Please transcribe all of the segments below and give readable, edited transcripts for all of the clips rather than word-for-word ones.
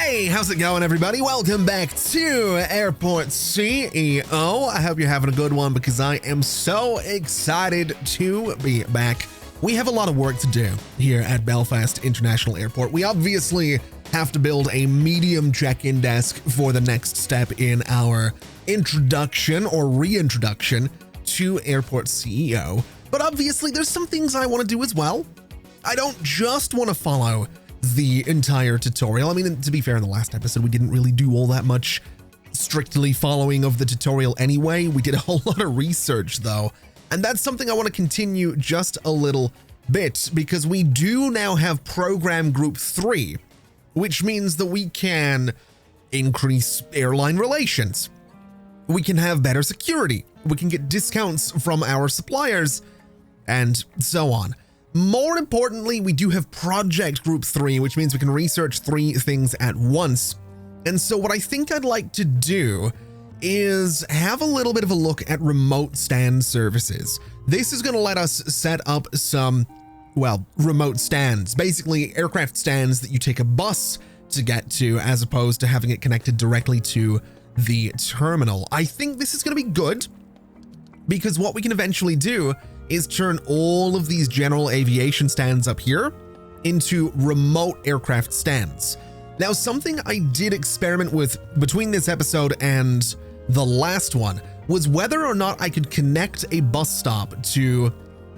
Hey, how's it going, everybody? Welcome back to Airport CEO. I hope you're having a good one because I am so excited to be back. We have a lot of work to do here at Belfast International Airport. We obviously have to build a medium check-in desk for the next step in our introduction or reintroduction to Airport CEO. But obviously, there's some things I want to do as well. I don't just want to follow the entire tutorial. I mean, to be fair, in the last episode, we didn't really do all that much strictly following of the tutorial anyway. We did a whole lot of research though, and that's something I want to continue just a little bit because we do now have program group 3, which means that we can increase airline relations. We can have better security. We can get discounts from our suppliers and so on. More importantly, we do have project group 3, which means we can research 3 things at once. And so what I think I'd like to do is have a little bit of a look at remote stand services. This is going to let us set up some, well, remote stands, basically aircraft stands that you take a bus to get to as opposed to having it connected directly to the terminal. I think this is going to be good because what we can eventually do is turn all of these general aviation stands up here into remote aircraft stands. Now, something I did experiment with between this episode and the last one was whether or not I could connect a bus stop to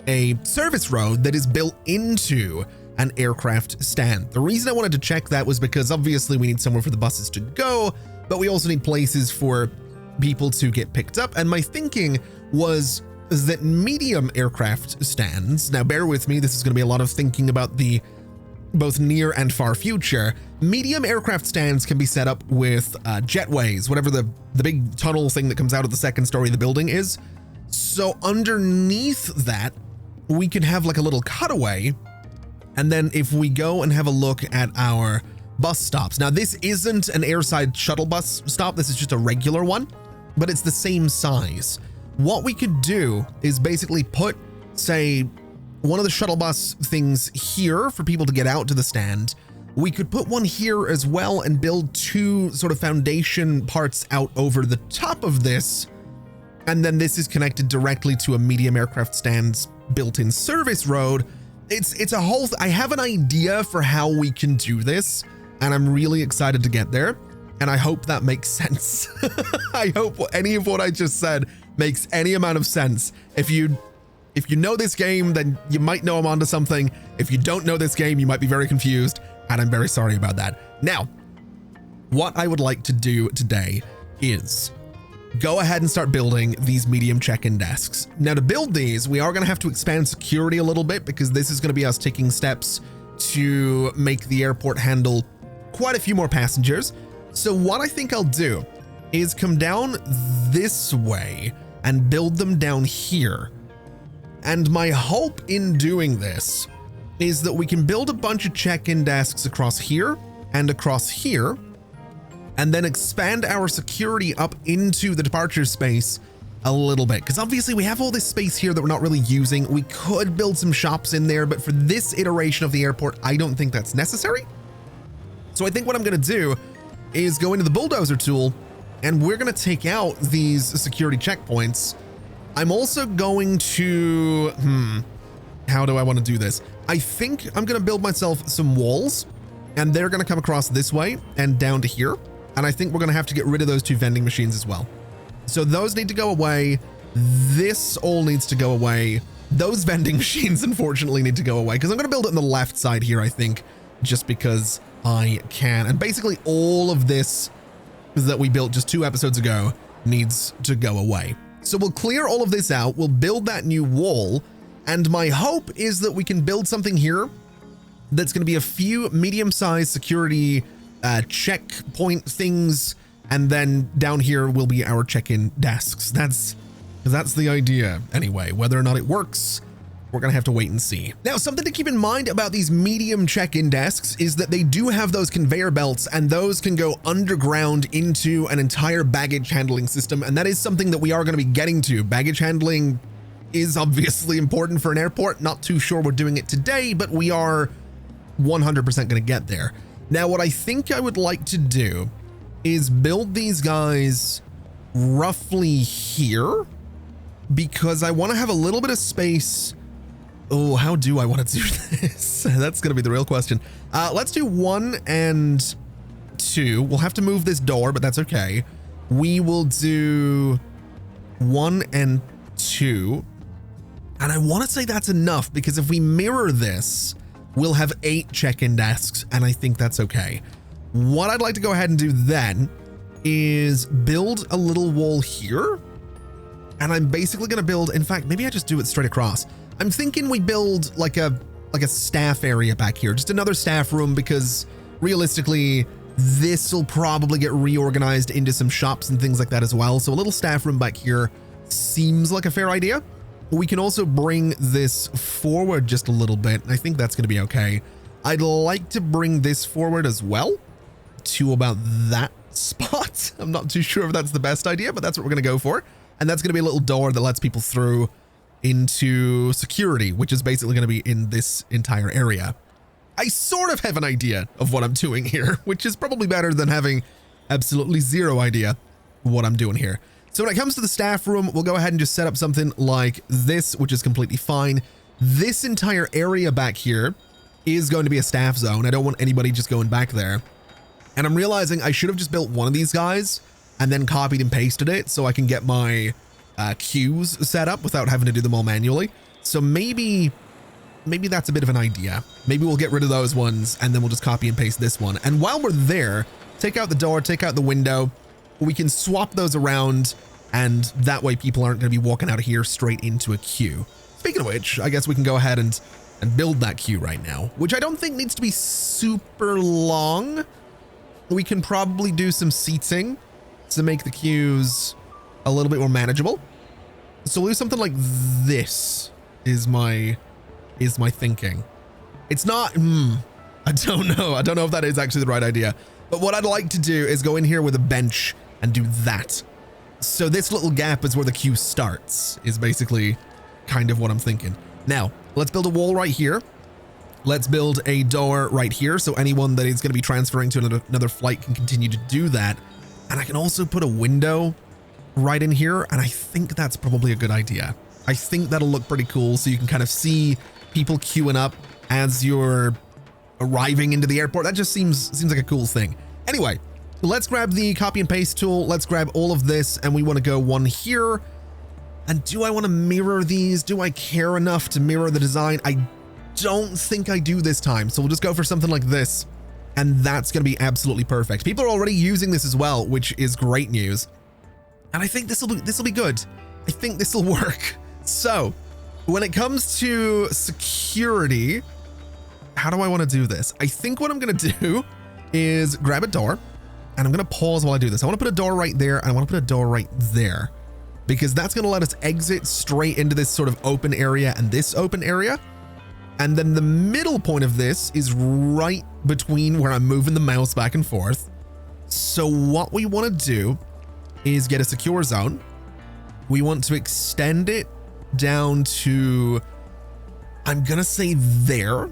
a service road that is built into an aircraft stand. The reason I wanted to check that was because obviously we need somewhere for the buses to go, but we also need places for people to get picked up. And my thinking was that medium aircraft stands, now bear with me, this is going to be a lot of thinking about the both near and far future. Medium aircraft stands can be set up with jetways, whatever the big tunnel thing that comes out of the second story of the building is. So underneath that, we can have like a little cutaway. And then if we go and have a look at our bus stops, now this isn't an airside shuttle bus stop, this is just a regular one, but it's the same size. What we could do is basically put, say, one of the shuttle bus things here for people to get out to the stand. We could put one here as well and build 2 sort of foundation parts out over the top of this. And then this is connected directly to a medium aircraft stand's built-in service road. It's a whole, I have an idea for how we can do this, and I'm really excited to get there. And I hope that makes sense. I hope any of what I just said makes any amount of sense. If you know this game, then you might know I'm onto something. If you don't know this game, you might be very confused, and I'm very sorry about that. Now, what I would like to do today is go ahead and start building these medium check-in desks. Now, to build these, we are going to have to expand security a little bit because this is going to be us taking steps to make the airport handle quite a few more passengers. So what I think I'll do is come down this way and build them down here. And my hope in doing this is that we can build a bunch of check-in desks across here and across here, and then expand our security up into the departure space a little bit. Because obviously we have all this space here that we're not really using. We could build some shops in there, but for this iteration of the airport, I don't think that's necessary. So I think what I'm going to do is go into the bulldozer tool, and we're going to take out these security checkpoints. I'm also going to, how do I want to do this? I think I'm going to build myself some walls, and they're going to come across this way and down to here. And I think we're going to have to get rid of those 2 vending machines as well. So those need to go away. This all needs to go away. Those vending machines, unfortunately, need to go away because I'm going to build it on the left side here, I think, just because I can. And basically all of this that we built just 2 episodes ago needs to go away. So we'll clear all of this out. We'll build that new wall. And my hope is that we can build something here that's going to be a few medium-sized security checkpoint things. And then down here will be our check-in desks. That's the idea anyway. Whether or not it works, we're going to have to wait and see. Now, something to keep in mind about these medium check-in desks is that they do have those conveyor belts, and those can go underground into an entire baggage handling system. And that is something that we are going to be getting to. Baggage handling is obviously important for an airport. Not too sure we're doing it today, but we are 100% going to get there. Now, what I think I would like to do is build these guys roughly here, because I want to have a little bit of space. Oh, how do I want to do this? That's going to be the real question. Let's do 1 and 2. We'll have to move this door, but that's okay. We will do 1 and 2. And I want to say that's enough, because if we mirror this, we'll have 8 check-in desks, and I think that's okay. What I'd like to go ahead and do then is build a little wall here. And I'm basically going to build, in fact, maybe I just do it straight across. I'm thinking we build like a staff area back here, just another staff room, because realistically, this will probably get reorganized into some shops and things like that as well. So a little staff room back here seems like a fair idea. We can also bring this forward just a little bit. I think that's going to be okay. I'd like to bring this forward as well to about that spot. I'm not too sure if that's the best idea, but that's what we're going to go for. And that's going to be a little door that lets people through into security, which is basically going to be in this entire area. I sort of have an idea of what I'm doing here, which is probably better than having absolutely zero idea what I'm doing here. So when it comes to the staff room, we'll go ahead and just set up something like this, which is completely fine. This entire area back here is going to be a staff zone. I don't want anybody just going back there. And I'm realizing I should have just built one of these guys and then copied and pasted it so I can get my queues set up without having to do them all manually. So maybe that's a bit of an idea. Maybe we'll get rid of those ones and then we'll just copy and paste this one. And while we're there, take out the door, take out the window. We can swap those around, and that way people aren't going to be walking out of here straight into a queue. Speaking of which, I guess we can go ahead and build that queue right now, which I don't think needs to be super long. We can probably do some seating to make the queues a little bit more manageable. So we'll do something like this is my thinking. It's not, I don't know. I don't know if that is actually the right idea. But what I'd like to do is go in here with a bench and do that. So this little gap is where the queue starts, is basically kind of what I'm thinking. Now, let's build a wall right here. Let's build a door right here, so anyone that is going to be transferring to another flight can continue to do that. And I can also put a window right in here, and I think that's probably a good idea. I think that'll look pretty cool, so you can kind of see people queuing up as you're arriving into the airport. That just seems like a cool thing. Anyway, let's grab the copy and paste tool. Let's grab all of this, and we want to go one here. And do I want to mirror these? Do I care enough to mirror the design? I don't think I do this time. So we'll just go for something like this, and that's going to be absolutely perfect. People are already using this as well, which is great news. And I think this will be good. I think this will work. So when it comes to security, how do I want to do this? I think what I'm going to do is grab a door, and I'm going to pause while I do this. I want to put a door right there, and I want to put a door right there, because that's going to let us exit straight into this sort of open area and this open area. And then the middle point of this is right between where I'm moving the mouse back and forth. So what we want to do is get a secure zone. We want to extend it down to, I'm going to say there.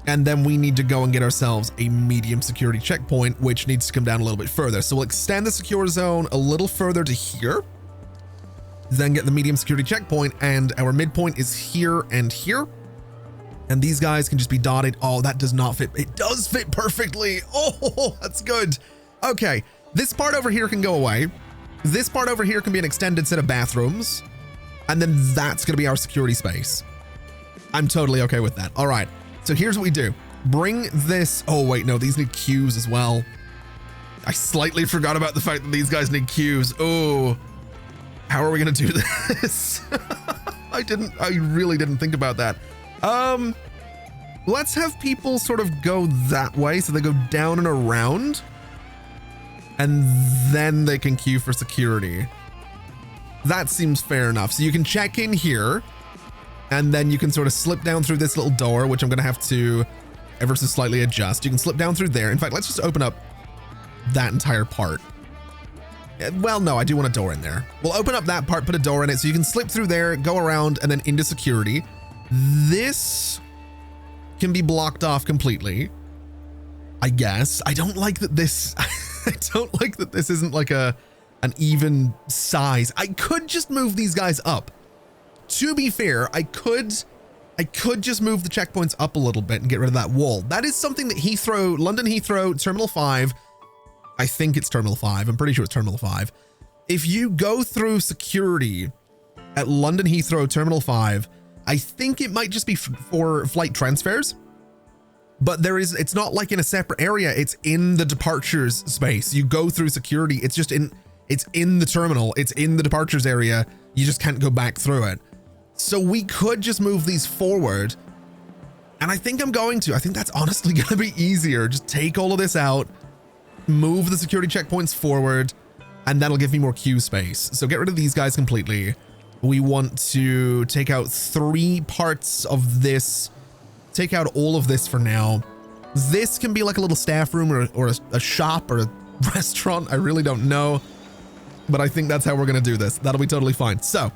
And then we need to go and get ourselves a medium security checkpoint, which needs to come down a little bit further. So we'll extend the secure zone a little further to here, then get the medium security checkpoint, and our midpoint is here and here. And these guys can just be dotted. Oh, that does not fit. It does fit perfectly. Oh, that's good. Okay, this part over here can go away. This part over here can be an extended set of bathrooms. And then that's going to be our security space. I'm totally okay with that. All right. So here's what we do. Bring this. Oh, wait, no, these need queues as well. I slightly forgot about the fact that these guys need queues. Oh, how are we going to do this? I really didn't think about that. Let's have people sort of go that way. So they go down and around, and then they can queue for security. That seems fair enough. So you can check in here, and then you can sort of slip down through this little door, which I'm going to have to ever so slightly adjust. You can slip down through there. In fact, let's just open up that entire part. Well, no, I do want a door in there. We'll open up that part, put a door in it, so you can slip through there, go around, and then into security. This can be blocked off completely. I guess. I don't like that this, I don't like that this isn't like an even size. I could just move these guys up. To be fair, I could just move the checkpoints up a little bit and get rid of that wall. That is something that Heathrow, London Heathrow, Terminal 5, I think it's Terminal 5. I'm pretty sure it's Terminal 5. If you go through security at London Heathrow Terminal 5, I think it might just be for flight transfers. But it's not like in a separate area. It's in the departures space. You go through security. It's in the terminal. It's in the departures area. You just can't go back through it. So we could just move these forward. And I think I'm going to. I think that's honestly going to be easier. Just take all of this out, move the security checkpoints forward, and that'll give me more queue space. So get rid of these guys completely. We want to take out 3 parts of this. Take out all of this for now. This can be like a little staff room or a shop or a restaurant. I really don't know, but I think that's how we're going to do this. That'll be totally fine. So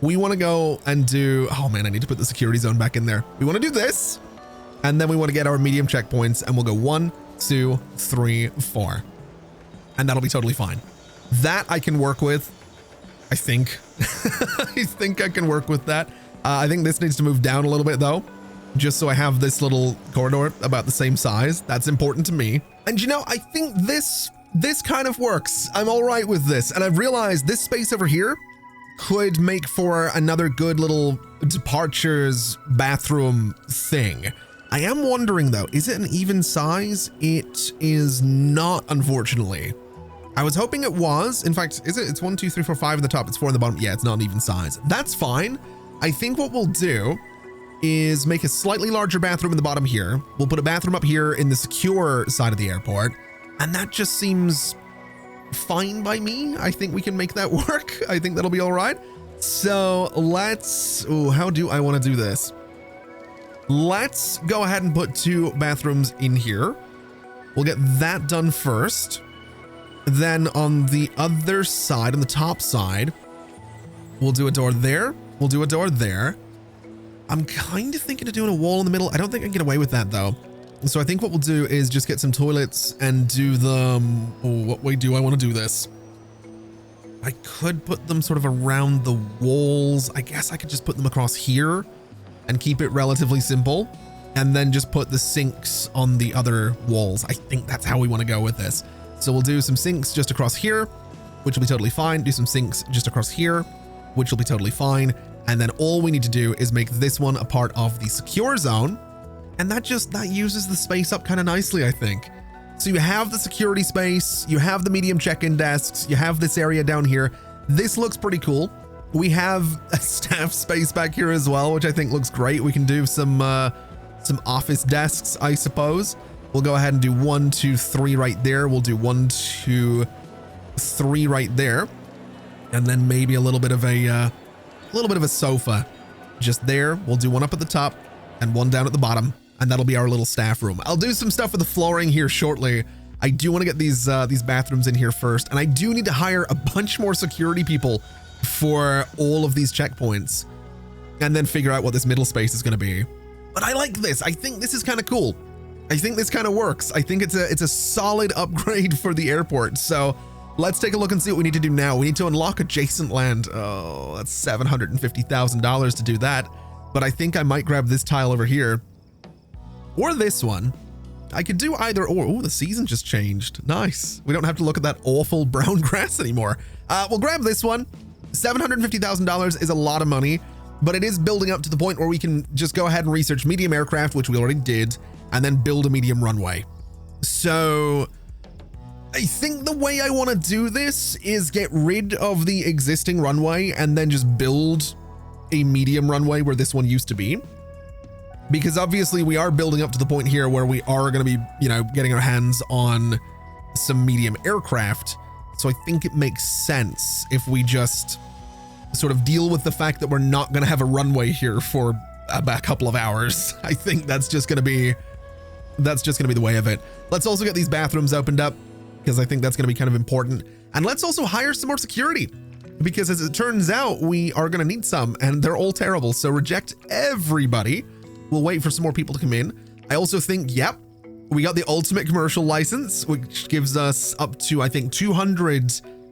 we want to go and do, oh man, I need to put the security zone back in there. We want to do this, and then we want to get our medium checkpoints, and we'll go 1, 2, 3, 4, and that'll be totally fine. That I can work with, I think. I think I can work with that. I think this needs to move down a little bit though, just so I have this little corridor about the same size. That's important to me. And you know, I think this kind of works. I'm all right with this. And I've realized this space over here could make for another good little departures bathroom thing. I am wondering though, is it an even size? It is not, unfortunately. I was hoping it was. In fact, is it? It's 1, 2, 3, 4, 5 at the top. It's 4 on the bottom. Yeah, it's not an even size. That's fine. I think what we'll do is make a slightly larger bathroom in the bottom here. We'll put a bathroom up here in the secure side of the airport. And that just seems fine by me. I think we can make that work. I think that'll be all right. So let's, how do I want to do this? Let's go ahead and put 2 bathrooms in here. We'll get that done first. Then on the other side, on the top side, we'll do a door there. We'll do a door there. I'm kind of thinking of doing a wall in the middle. I don't think I can get away with that though. So I think what we'll do is just get some toilets and do them. Oh, what way do I want to do this? I could put them sort of around the walls. I guess I could just put them across here and keep it relatively simple. And then just put the sinks on the other walls. I think that's how we want to go with this. So we'll do some sinks just across here, which will be totally fine. Do some sinks just across here, which will be totally fine. And then all we need to do is make this one a part of the secure zone. And that uses the space up kind of nicely, I think. So you have the security space, you have the medium check-in desks, you have this area down here. This looks pretty cool. We have a staff space back here as well, which I think looks great. We can do some office desks, I suppose. We'll go ahead and do 1, 2, 3 right there. We'll do 1, 2, 3 right there. And then maybe a little bit of a sofa just there. We'll do one up at the top and one down at the bottom, and that'll be our little staff room. I'll do some stuff with the flooring here shortly. I do want to get these bathrooms in here first, and I do need to hire a bunch more security people for all of these checkpoints, and then figure out what this middle space is going to be. But I like this. I think this is kind of cool. I think this kind of works. I think it's a solid upgrade for the airport. So let's take a look and see what we need to do now. We need to unlock adjacent land. Oh, that's $750,000 to do that. But I think I might grab this tile over here or this one. I could do either or. Oh, the season just changed. Nice. We don't have to look at that awful brown grass anymore. We'll grab this one. $750,000 is a lot of money, but it is building up to the point where we can just go ahead and research medium aircraft, which we already did, and then build a medium runway. So I think the way I want to do this is get rid of the existing runway and then just build a medium runway where this one used to be. Because obviously we are building up to the point here where we are going to be, getting our hands on some medium aircraft. So I think it makes sense if we just sort of deal with the fact that we're not going to have a runway here for a couple of hours. I think that's just going to be the way of it. Let's also get these bathrooms opened up because I think that's going to be kind of important. And let's also hire some more security because as it turns out, we are going to need some and they're all terrible. So reject everybody. We'll wait for some more people to come in. I also think, yep, We got the ultimate commercial license, which gives us up to, I think, 200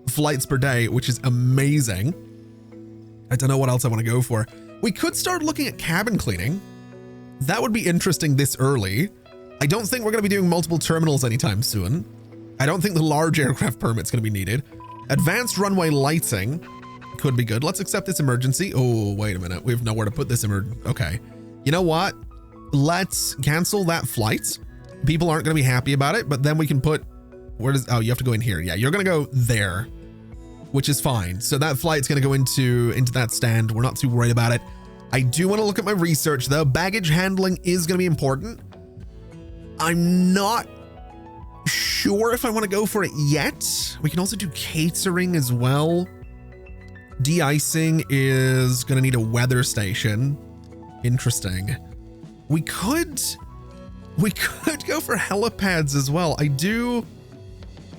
flights per day, which is amazing. I don't know what else I want to go for. We could start looking at cabin cleaning. That would be interesting this early. I don't think we're going to be doing multiple terminals anytime soon. I don't think the large aircraft permit's going to be needed. Advanced runway lighting could be good. Let's accept this emergency. Oh, wait a minute. We have nowhere to put this okay. You know what? Let's cancel that flight. People aren't going to be happy about it, but then we can put, oh, you have to go in here. Yeah, you're going to go there, which is fine. So that flight's going to go into that stand. We're not too worried about it. I do want to look at my research though. Baggage handling is going to be important. I'm not sure if I want to go for it yet. We can also do catering as well. De-icing is going to need a weather station. Interesting. We could go for helipads as well. I do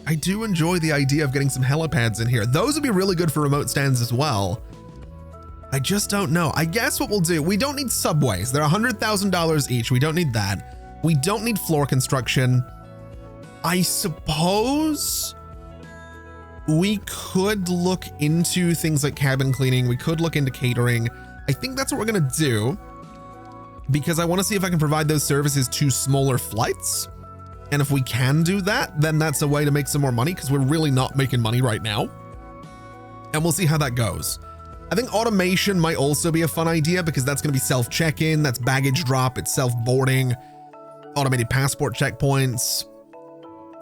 enjoy the idea of getting some helipads in here. Those would be really good for remote stands as well. I just don't know. I guess what we'll do, we don't need subways. They're $100,000 each. We don't need that. We don't need floor construction. I suppose we could look into things like cabin cleaning. We could look into catering. I think that's what we're going to do because I want to see if I can provide those services to smaller flights. And if we can do that, then that's a way to make some more money because we're really not making money right now. And we'll see how that goes. I think automation might also be a fun idea because that's going to be self-check-in, that's baggage drop, it's self-boarding, automated passport checkpoints.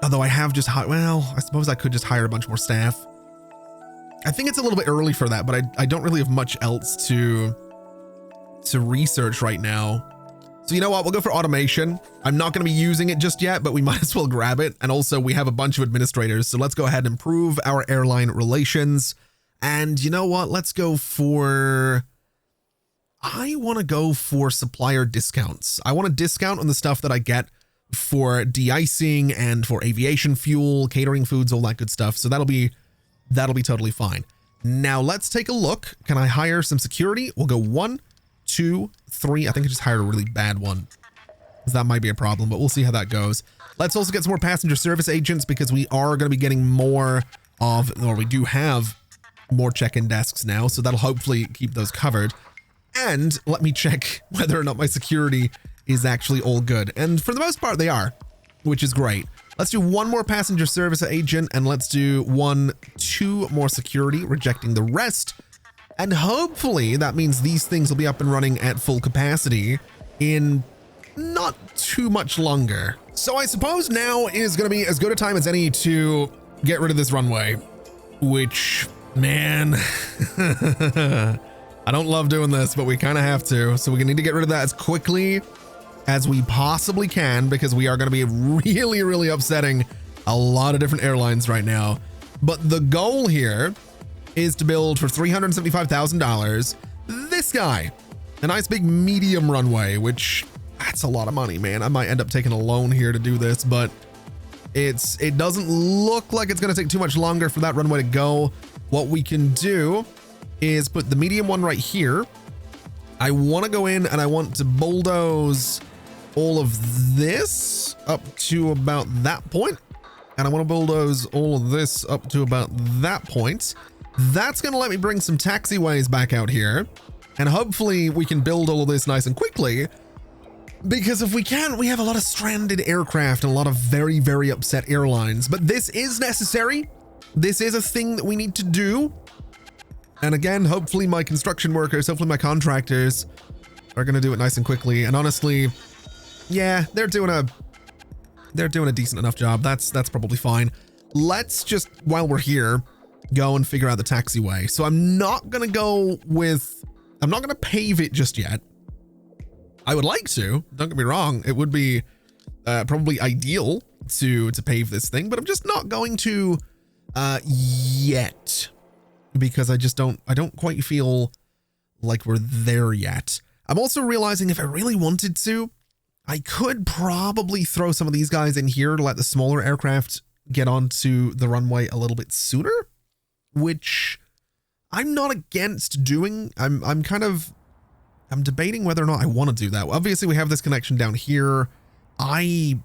Although I have just well, I suppose I could just hire a bunch more staff. I think it's a little bit early for that, but I don't really have much else to research right now. So you know what, we'll go for automation. I'm not going to be using it just yet, but we might as well grab it. And also we have a bunch of administrators, so let's go ahead and improve our airline relations. And you know what? Let's go for, I want to go for supplier discounts. I want a discount on the stuff that I get for de-icing and for aviation fuel, catering foods, all that good stuff. So that'll be totally fine. Now let's take a look. Can I hire some security? We'll go 1, 2, 3. I think I just hired a really bad one. That might be a problem, but we'll see how that goes. Let's also get some more passenger service agents because we are going to be getting more of, or we do have more check-in desks now, so that'll hopefully keep those covered. And let me check whether or not my security is actually all good. And for the most part, they are, which is great. Let's do one more passenger service agent, and let's do 2 more security, rejecting the rest. And hopefully that means these things will be up and running at full capacity in not too much longer. So I suppose now is going to be as good a time as any to get rid of this runway, which, man, I don't love doing this, but we kind of have to. So we need to get rid of that as quickly as we possibly can because we are going to be really, really upsetting a lot of different airlines right now. But the goal here is to build for $375,000 this guy, a nice big medium runway, which that's a lot of money, man. I might end up taking a loan here to do this, but it doesn't look like it's going to take too much longer for that runway to go. What we can do is put the medium one right here. I want to go in and I want to bulldoze all of this up to about that point. And I want to bulldoze all of this up to about that point. That's going to let me bring some taxiways back out here. And hopefully we can build all of this nice and quickly. Because if we can, we have a lot of stranded aircraft and a lot of very, very upset airlines. But this is necessary. This is a thing that we need to do. And again, hopefully my construction workers, hopefully my contractors are going to do it nice and quickly. And honestly, yeah, they're doing a decent enough job. That's probably fine. Let's just, while we're here, go and figure out the taxiway. So I'm not going to pave it just yet. I would like to, don't get me wrong. It would be probably ideal to pave this thing, but I'm just not going to yet because I don't quite feel like we're there yet. I'm also realizing if I really wanted to, I could probably throw some of these guys in here to let the smaller aircraft get onto the runway a little bit sooner, which I'm not against doing. I'm debating whether or not I want to do that. Obviously we have this connection down here. I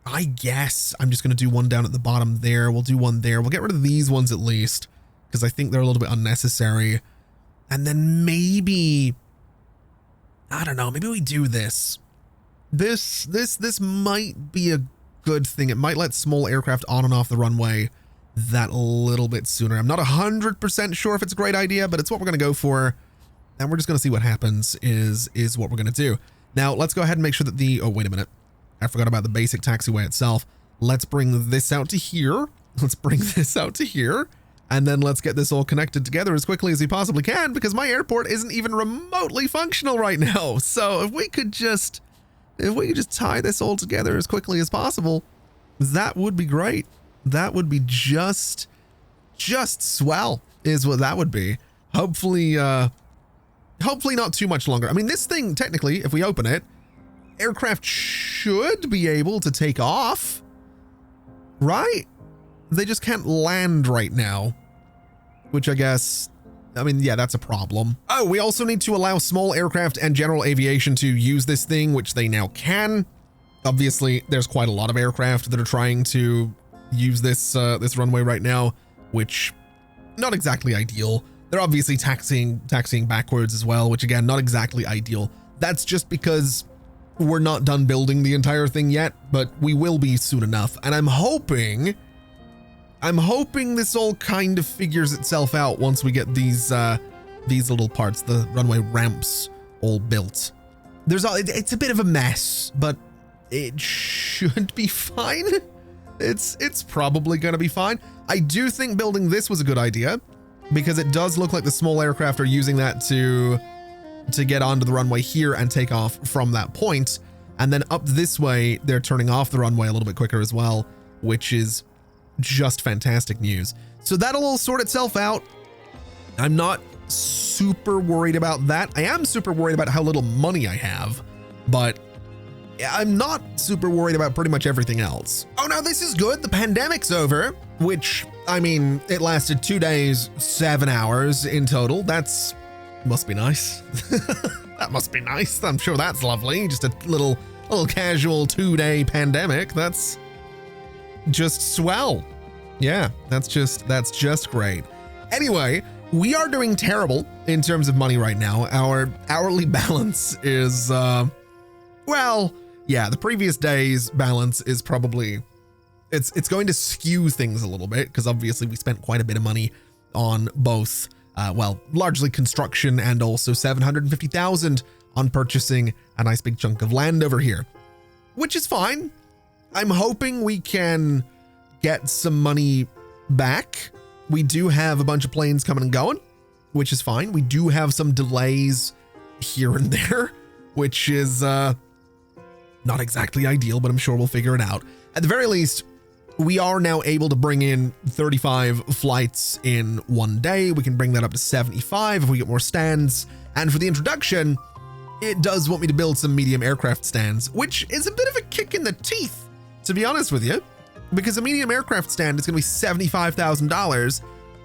I guess I'm just going to do one down at the bottom there. We'll do one there. We'll get rid of these ones at least, because I think they're a little bit unnecessary. And then maybe, I don't know, maybe we do this. This might be a good thing. It might let small aircraft on and off the runway that little bit sooner. I'm not 100% sure if it's a great idea, but it's what we're going to go for. And we're just going to see what happens is what we're going to do. Now, let's go ahead and make sure that oh, wait a minute. I forgot about the basic taxiway itself. Let's bring this out to here. Let's bring this out to here. And then let's get this all connected together as quickly as we possibly can, because my airport isn't even remotely functional right now. So if we could just tie this all together as quickly as possible, that would be great. That would be just swell is what that would be. Hopefully not too much longer. I mean, this thing, technically, if we open it, aircraft should be able to take off, right? They just can't land right now, which I guess, I mean, yeah, that's a problem. Oh, we also need to allow small aircraft and general aviation to use this thing, which they now can. Obviously, there's quite a lot of aircraft that are trying to use this runway right now, which not exactly ideal. They're obviously taxiing backwards as well, which again, not exactly ideal. That's just because we're not done building the entire thing yet, but we will be soon enough. And I'm hoping this all kind of figures itself out once we get these little parts, the runway ramps, all built. It's a bit of a mess, but it should be fine. It's probably gonna be fine. I do think building this was a good idea, because it does look like the small aircraft are using that to get onto the runway here and take off from that point. And then up this way, they're turning off the runway a little bit quicker as well, which is just fantastic news. So that'll all sort itself out. I'm not super worried about that. I am super worried about how little money I have, but I'm not super worried about pretty much everything else. Oh, now this is good. The pandemic's over, which, I mean, it lasted 2 days, 7 hours in total. Must be nice. That must be nice. I'm sure that's lovely. Just a little casual 2-day pandemic. That's just swell. Yeah, that's just great. Anyway, we are doing terrible in terms of money right now. Our hourly balance is, well, yeah, the previous day's balance is probably, it's going to skew things a little bit, because obviously we spent quite a bit of money on both, well, largely construction, and also 750,000 on purchasing a nice big chunk of land over here, which is fine. I'm hoping we can get some money back. We do have a bunch of planes coming and going, which is fine. We do have some delays here and there, which is not exactly ideal, but I'm sure we'll figure it out. At the very least, we are now able to bring in 35 flights in one day. We can bring that up to 75 if we get more stands. And for the introduction, it does want me to build some medium aircraft stands, which is a bit of a kick in the teeth, to be honest with you, because a medium aircraft stand is going to be $75,000.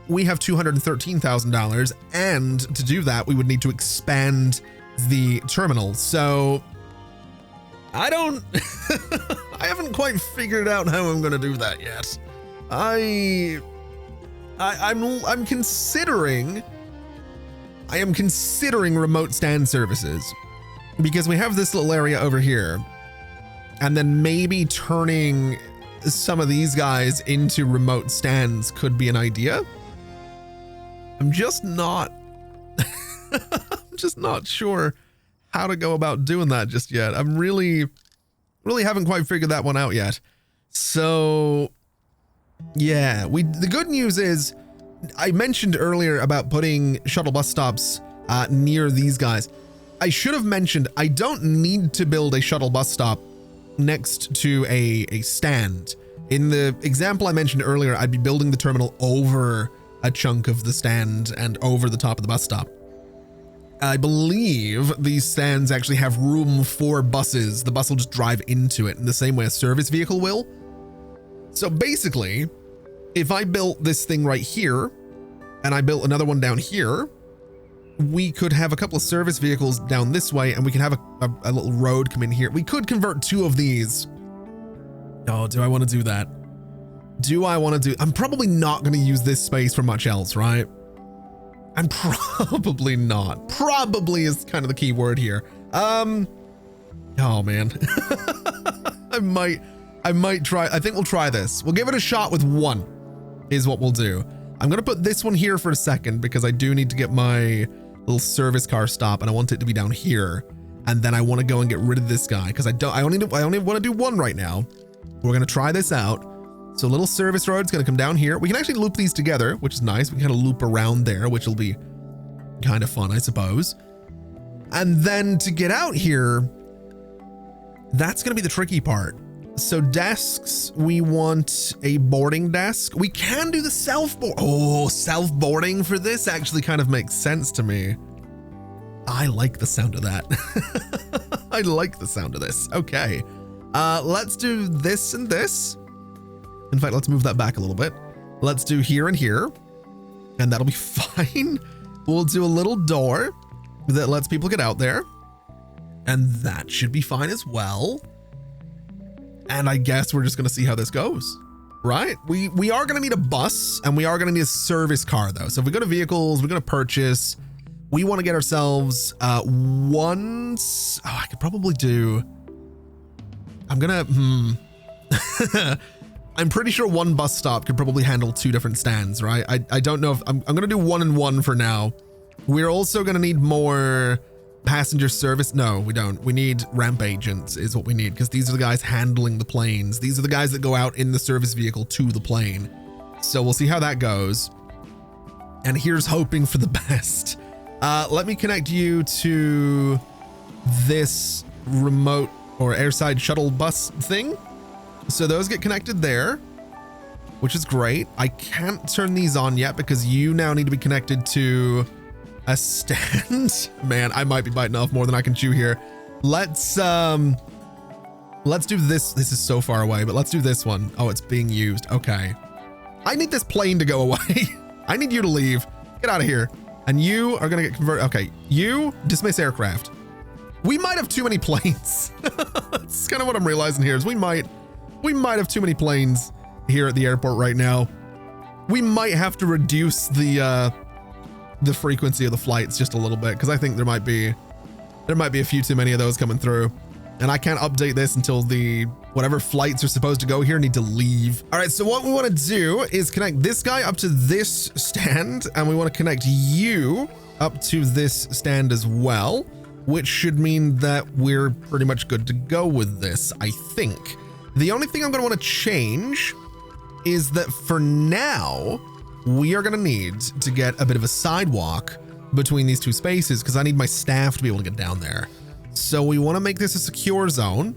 We have $213,000. And to do that, we would need to expand the terminal. So I haven't quite figured out how I'm going to do that yet. I am considering remote stand services, because we have this little area over here, and then maybe turning some of these guys into remote stands could be an idea. I'm just not sure how to go about doing that just yet. I'm really haven't quite figured that one out yet. So yeah, the good news is, I mentioned earlier about putting shuttle bus stops near these guys. I should have mentioned, I don't need to build a shuttle bus stop next to a stand. In the example I mentioned earlier, I'd be building the terminal over a chunk of the stand and over the top of the bus stop. I believe these stands actually have room for buses. The bus will just drive into it in the same way a service vehicle will. So basically, if I built this thing right here and I built another one down here, we could have a couple of service vehicles down this way, and we can have a little road come in here. We could convert 2 of these Oh, do I want to do that? Do I want to do... I'm probably not going to use this space for much else, right? I'm probably not. Probably is kind of the key word here. Oh, man. I might try. I think we'll try this. We'll give it a shot with one is what we'll do. I'm going to put this one here for a second because I do need to get my little service car stop and I want it to be down here. And then I want to go and get rid of this guy because I only want to do one right now. We're going to try this out. So little service road's going to come down here. We can actually loop these together, which is nice. We can kind of loop around there, which will be kind of fun, I suppose. And then to get out here, that's going to be the tricky part. So desks, we want a boarding desk. We can do the self-board. Oh, self-boarding for this actually kind of makes sense to me. I like the sound of that. I like the sound of this. Okay. Let's do this and this. In fact, let's move that back a little bit. Let's do here and here, and that'll be fine. We'll do a little door that lets people get out there, and that should be fine as well. And I guess we're just going to see how this goes, right? We are going to need a bus, and we are going to need a service car, though. So if we go to vehicles, we're going to purchase. We want to get ourselves one. Oh, I could probably do. I'm going to. I'm pretty sure one bus stop could probably handle two different stands, right? I don't know if I'm going to do 1 and 1 for now. We're also going to need more passenger service. No, we don't. We need ramp agents is what we need because these are the guys handling the planes. These are the guys that go out in the service vehicle to the plane. So we'll see how that goes. And here's hoping for the best. Let me connect you to this remote or airside shuttle bus thing. So those get connected there, which is great. I can't turn these on yet because you now need to be connected to a stand. Man, I might be biting off more than I can chew here. Let's do this. This is so far away, but let's do this one. Oh, it's being used. Okay. I need this plane to go away. I need you to leave. Get out of here. And you are going to get converted. Okay. You dismiss aircraft. We might have too many planes. That's kind of what I'm realizing here is we might have too many planes here at the airport right now. We might have to reduce the frequency of the flights just a little bit because I think there might be a few too many of those coming through. And I can't update this until the whatever flights are supposed to go here need to leave. All right, so what we want to do is connect this guy up to this stand, and we want to connect you up to this stand as well, which should mean that we're pretty much good to go with this, I think. The only thing I'm going to want to change is that for now, we are going to need to get a bit of a sidewalk between these two spaces because I need my staff to be able to get down there. So we want to make this a secure zone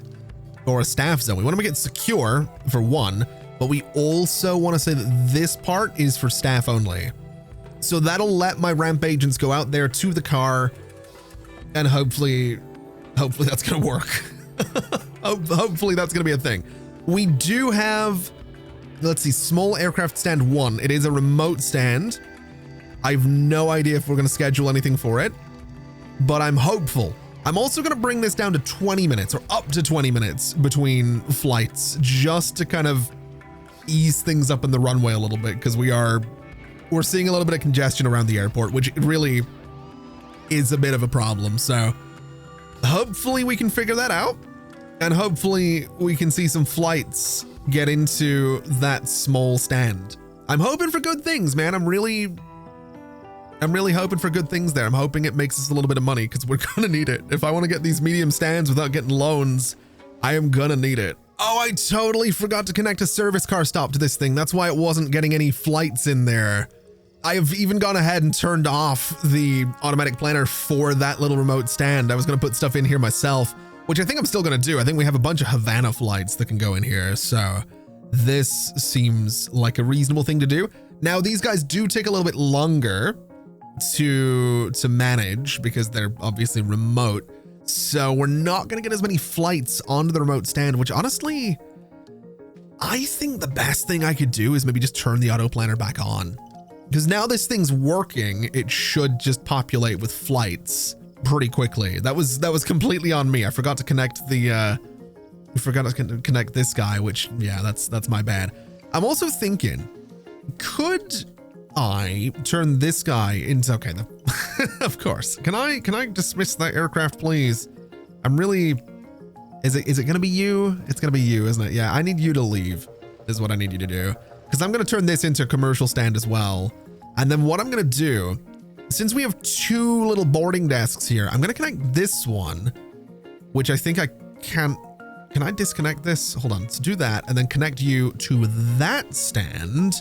or a staff zone. We want to make it secure for one, but we also want to say that this part is for staff only. So that'll let my ramp agents go out there to the car and hopefully that's going to work. Hopefully that's going to be a thing. We do have, let's see, small aircraft stand 1. It is a remote stand. I have no idea if we're going to schedule anything for it, but I'm hopeful. I'm also going to bring this down to 20 minutes or up to 20 minutes between flights just to kind of ease things up in the runway a little bit because we're seeing a little bit of congestion around the airport, which really is a bit of a problem. So hopefully we can figure that out. And hopefully we can see some flights get into that small stand. I'm hoping for good things, man. I'm really hoping for good things there. I'm hoping it makes us a little bit of money because we're gonna need it. If I want to get these medium stands without getting loans, I am gonna need it. Oh, I totally forgot to connect a service car stop to this thing. That's why it wasn't getting any flights in there. I have even gone ahead and turned off the automatic planner for that little remote stand. I was gonna put stuff in here myself, which I think I'm still going to do. I think we have a bunch of Havana flights that can go in here. So this seems like a reasonable thing to do. Now, these guys do take a little bit longer to manage because they're obviously remote. So we're not going to get as many flights onto the remote stand, which honestly, I think the best thing I could do is maybe just turn the auto planner back on because now this thing's working. It should just populate with flights pretty quickly. That was completely on me. I forgot to connect the We forgot to connect this guy, which, yeah, that's my bad. I'm also thinking, could I turn this guy into, okay, of course. Can I dismiss that aircraft, please? I'm really, is it going to be you? It's going to be you, isn't it? Yeah, I need you to leave is what I need you to do. Because I'm going to turn this into a commercial stand as well. And then what I'm going to do, since we have 2 little boarding desks here, I'm going to connect this one, which I think I can I disconnect this? Hold on, let's do that. And then connect you to that stand.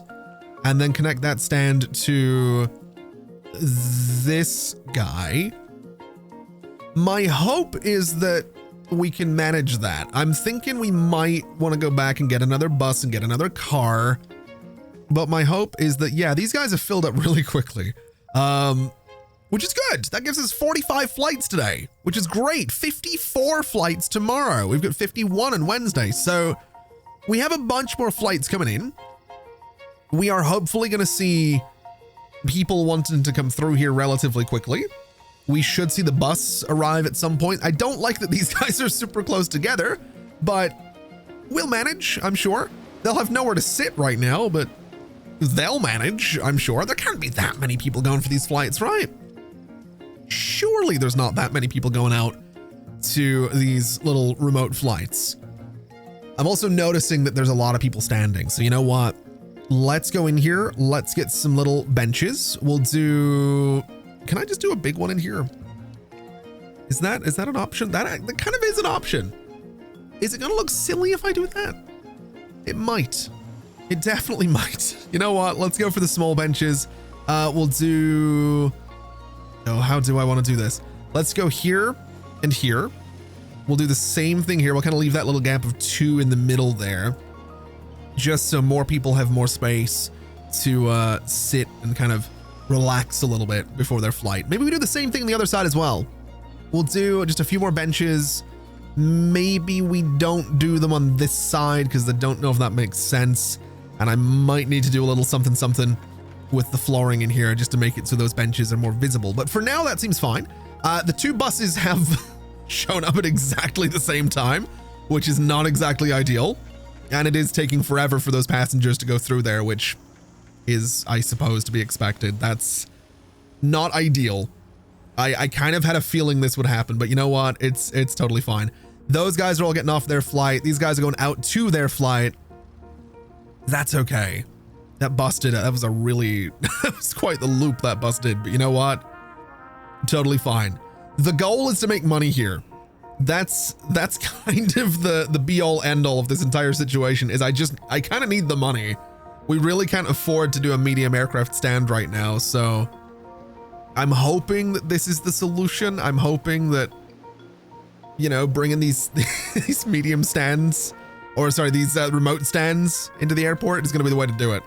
And then connect that stand to this guy. My hope is that we can manage that. I'm thinking we might want to go back and get another bus and get another car. But my hope is that, yeah, these guys have filled up really quickly. Which is good. That gives us 45 flights today, which is great. 54 flights tomorrow. We've got 51 on Wednesday. So we have a bunch more flights coming in. We are hopefully going to see people wanting to come through here relatively quickly. We should see the bus arrive at some point. I don't like that these guys are super close together, but we'll manage, I'm sure. They'll have nowhere to sit right now, but they'll manage, I'm sure. There can't be that many people going for these flights, right? Surely there's not that many people going out to these little remote flights. I'm also noticing that there's a lot of people standing. So you know what? Let's go in here. Let's get some little benches. We'll do, can I just do a big one in here? Is that an option? That kind of is an option. Is it going to look silly if I do that? It might. It definitely might. You know what? Let's go for the small benches. We'll do, oh, how do I want to do this? Let's go here and here. We'll do the same thing here. We'll kind of leave that little gap of 2 in the middle there, just so more people have more space to sit and kind of relax a little bit before their flight. Maybe we do the same thing on the other side as well. We'll do just a few more benches. Maybe we don't do them on this side because I don't know if that makes sense. And I might need to do a little something with the flooring in here just to make it so those benches are more visible. But for now, that seems fine. The 2 buses have shown up at exactly the same time, which is not exactly ideal. And it is taking forever for those passengers to go through there, which is, I suppose, to be expected. That's not ideal. I kind of had a feeling this would happen, but you know what? It's totally fine. Those guys are all getting off their flight. These guys are going out to their flight. That's okay. That busted. That was a really, that was quite the loop that busted, but you know what? Totally fine. The goal is to make money here. That's kind of the be all end all of this entire situation is I kind of need the money. We really can't afford to do a medium aircraft stand right now. So I'm hoping that this is the solution. I'm hoping that, you know, bringing these, these medium stands, or sorry, these remote stands into the airport is going to be the way to do it.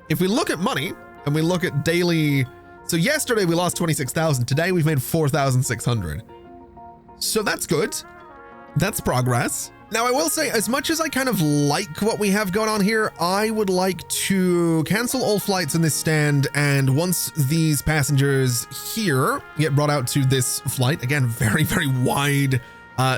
If we look at money and we look at daily, so yesterday we lost 26,000. Today we've made 4,600. So that's good. That's progress. Now I will say, as much as I kind of like what we have going on here, I would like to cancel all flights in this stand. And once these passengers here get brought out to this flight, again, very, very wide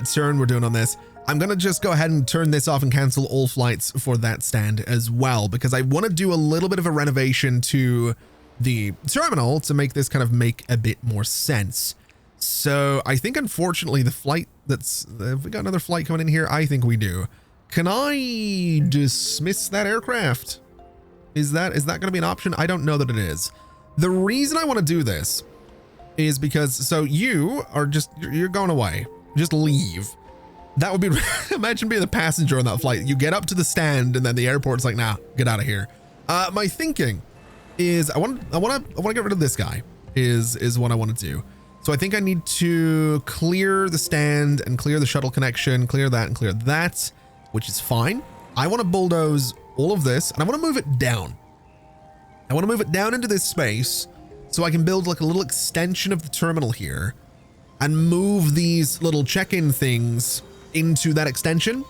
turn we're doing on this. I'm going to just go ahead and turn this off and cancel all flights for that stand as well, because I want to do a little bit of a renovation to the terminal to make this kind of make a bit more sense. So I think, unfortunately, the flight have we got another flight coming in here? I think we do. Can I dismiss that aircraft? Is that going to be an option? I don't know that it is. The reason I want to do this is because, so you are you're going away. Just leave. That would be, imagine being the passenger on that flight. You get up to the stand and then the airport's like, nah, get out of here. My thinking is I want to get rid of this guy is what I want to do. So I think I need to clear the stand and clear the shuttle connection, clear that and clear that, which is fine. I want to bulldoze all of this and I want to move it down. I want to move it down into this space so I can build like a little extension of the terminal here and move these little check-in things into that extension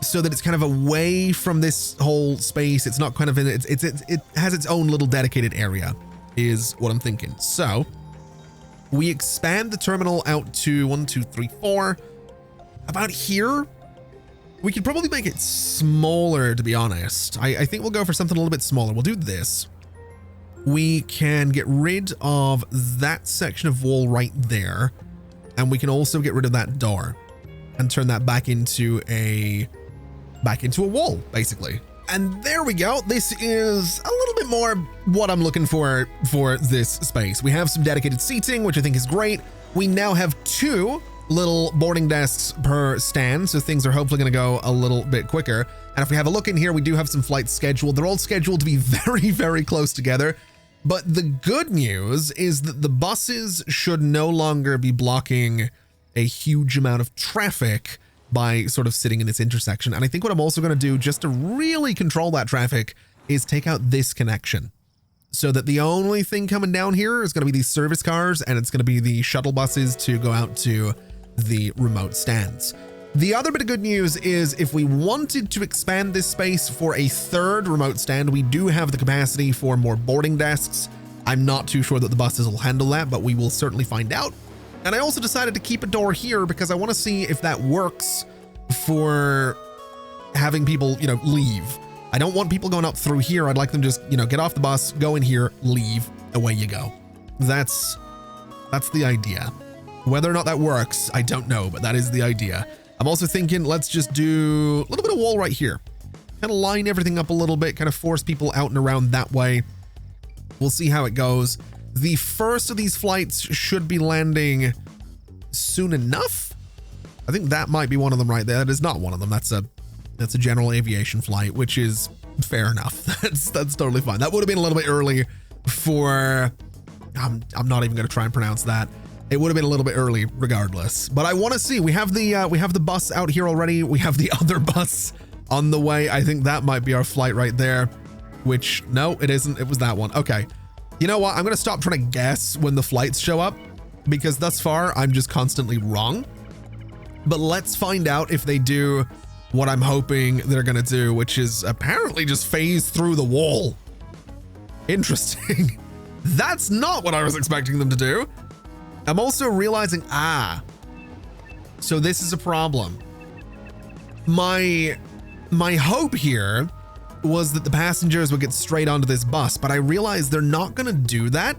so that it's kind of away from this whole space. It's not kind of in it has its own little dedicated area is what I'm thinking. So we expand the terminal out to 1, 2, 3, 4 about here. We could probably make it smaller, to be honest. I think we'll go for something a little bit smaller. We'll do this. We can get rid of that section of wall right there. And we can also get rid of that door and turn that back into a wall, basically. And there we go. This is a little bit more what I'm looking for this space. We have some dedicated seating, which I think is great. We now have 2 little boarding desks per stand, so things are hopefully going to go a little bit quicker. And if we have a look in here, we do have some flights scheduled. They're all scheduled to be very, very close together. But the good news is that the buses should no longer be blocking a huge amount of traffic by sort of sitting in this intersection. And I think what I'm also going to do just to really control that traffic is take out this connection so that the only thing coming down here is going to be these service cars, and it's going to be the shuttle buses to go out to the remote stands. The other bit of good news is if we wanted to expand this space for a 3rd remote stand, we do have the capacity for more boarding desks. I'm not too sure that the buses will handle that, but we will certainly find out. And I also decided to keep a door here because I want to see if that works for having people, leave. I don't want people going up through here. I'd like them just, get off the bus, go in here, leave, away you go. That's the idea. Whether or not that works, I don't know, but that is the idea. I'm also thinking, let's just do a little bit of wall right here. Kind of line everything up a little bit, kind of force people out and around that way. We'll see how it goes. The first of these flights should be landing soon enough. I think that might be one of them right there. That is not one of them. That's a general aviation flight, which is fair enough. That's totally fine. That would have been a little bit early for, I'm not even going to try and pronounce that. It would have been a little bit early regardless, but I want to see, we have the bus out here already. We have the other bus on the way. I think that might be our flight right there, which no, it isn't. It was that one. Okay. You know what? I'm going to stop trying to guess when the flights show up because thus far I'm just constantly wrong, but let's find out if they do what I'm hoping they're going to do, which is apparently just phase through the wall. Interesting. That's not what I was expecting them to do. I'm also realizing, so this is a problem. My hope here was that the passengers would get straight onto this bus, but I realized they're not going to do that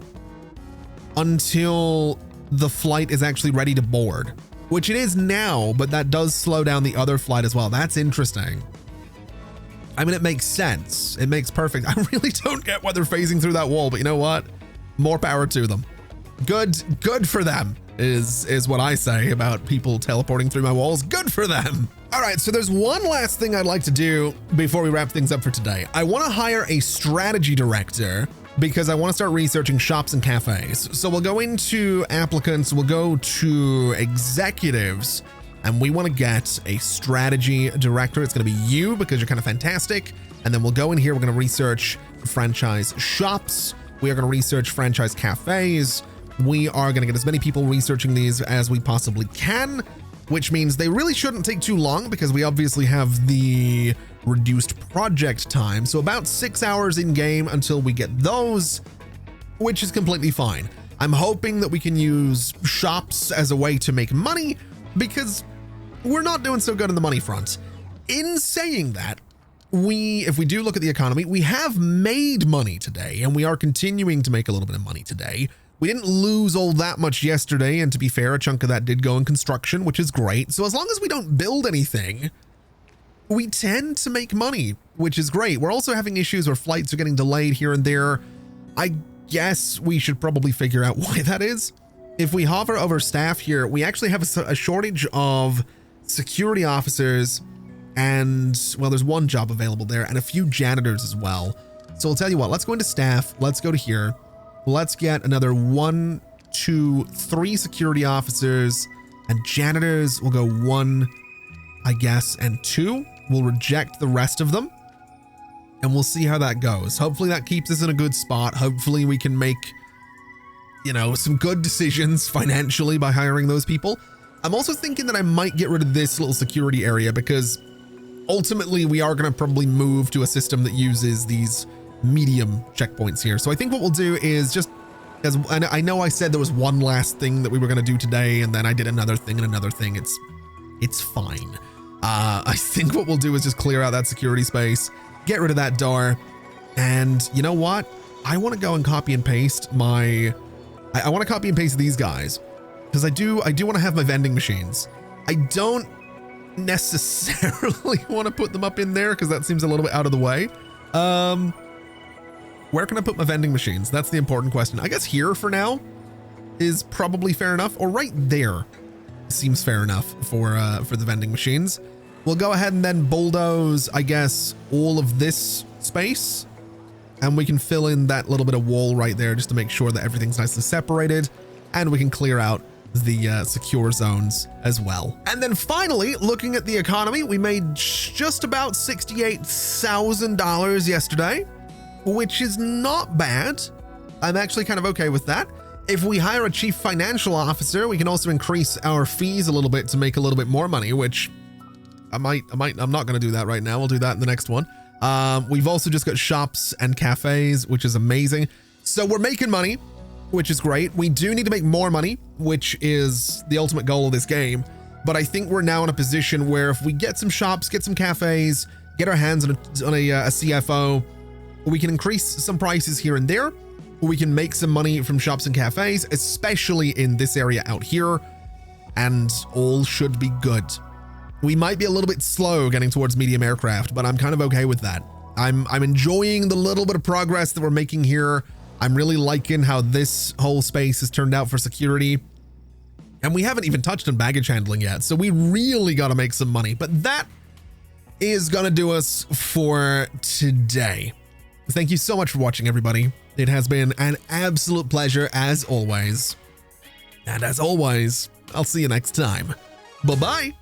until the flight is actually ready to board, which it is now, but that does slow down the other flight as well. That's interesting. I mean, it makes sense. It makes perfect. I really don't get why they're phasing through that wall, but you know what? More power to them. Good for them is what I say about people teleporting through my walls. Good for them. All right, so there's one last thing I'd like to do before we wrap things up for today. I want to hire a strategy director because I want to start researching shops and cafes. So we'll go into applicants, we'll go to executives, and we want to get a strategy director. It's going to be you because you're kind of fantastic. And then we'll go in here, we're going to research franchise shops. We are going to research franchise cafes. We are going to get as many people researching these as we possibly can, which means they really shouldn't take too long because we obviously have the reduced project time. So about 6 hours in game until we get those, which is completely fine. I'm hoping that we can use shops as a way to make money because we're not doing so good on the money front. In saying that, if we do look at the economy, we have made money today and we are continuing to make a little bit of money today. We didn't lose all that much yesterday, and to be fair, a chunk of that did go in construction, which is great. So as long as we don't build anything, we tend to make money, which is great. We're also having issues where flights are getting delayed here and there. I guess we should probably figure out why that is. If we hover over staff here, we actually have a shortage of security officers and, well, there's one job available there and a few janitors as well. So I'll tell you what, let's go into staff. Let's go to here. Let's get another 1, 2, 3 security officers, and janitors will go 1, I guess, and 2. We'll reject the rest of them and we'll see how that goes. Hopefully that keeps us in a good spot. Hopefully we can make, some good decisions financially by hiring those people. I'm also thinking that I might get rid of this little security area because ultimately we are going to probably move to a system that uses these medium checkpoints here. So I think what we'll do is just, as I know I said there was one last thing that we were going to do today and then I did another thing and another thing. It's fine. I think what we'll do is just clear out that security space, get rid of that door. And you know what? I want to go and copy and paste I want to copy and paste these guys, because I do want to have my vending machines. I don't necessarily want to put them up in there because that seems a little bit out of the way. Where can I put my vending machines? That's the important question. I guess here for now is probably fair enough, or right there seems fair enough for the vending machines. We'll go ahead and then bulldoze, I guess, all of this space, and we can fill in that little bit of wall right there just to make sure that everything's nicely separated, and we can clear out the secure zones as well. And then finally, looking at the economy, we made just about $68,000 yesterday, which is not bad. I'm actually kind of okay with that. If we hire a chief financial officer, we can also increase our fees a little bit to make a little bit more money, which I'm not going to do that right now. We'll do that in the next one. We've also just got shops and cafes, which is amazing. So we're making money, which is great. We do need to make more money, which is the ultimate goal of this game. But I think we're now in a position where if we get some shops, get some cafes, get our hands on a CFO, we can increase some prices here and there. We can make some money from shops and cafes, especially in this area out here, and all should be good. We might be a little bit slow getting towards medium aircraft, but I'm kind of okay with that. I'm enjoying the little bit of progress that we're making here. I'm really liking how this whole space has turned out for security. And we haven't even touched on baggage handling yet, so we really got to make some money. But that is going to do us for today. Thank you so much for watching, everybody. It has been an absolute pleasure as always. And as always, I'll see you next time. Bye-bye.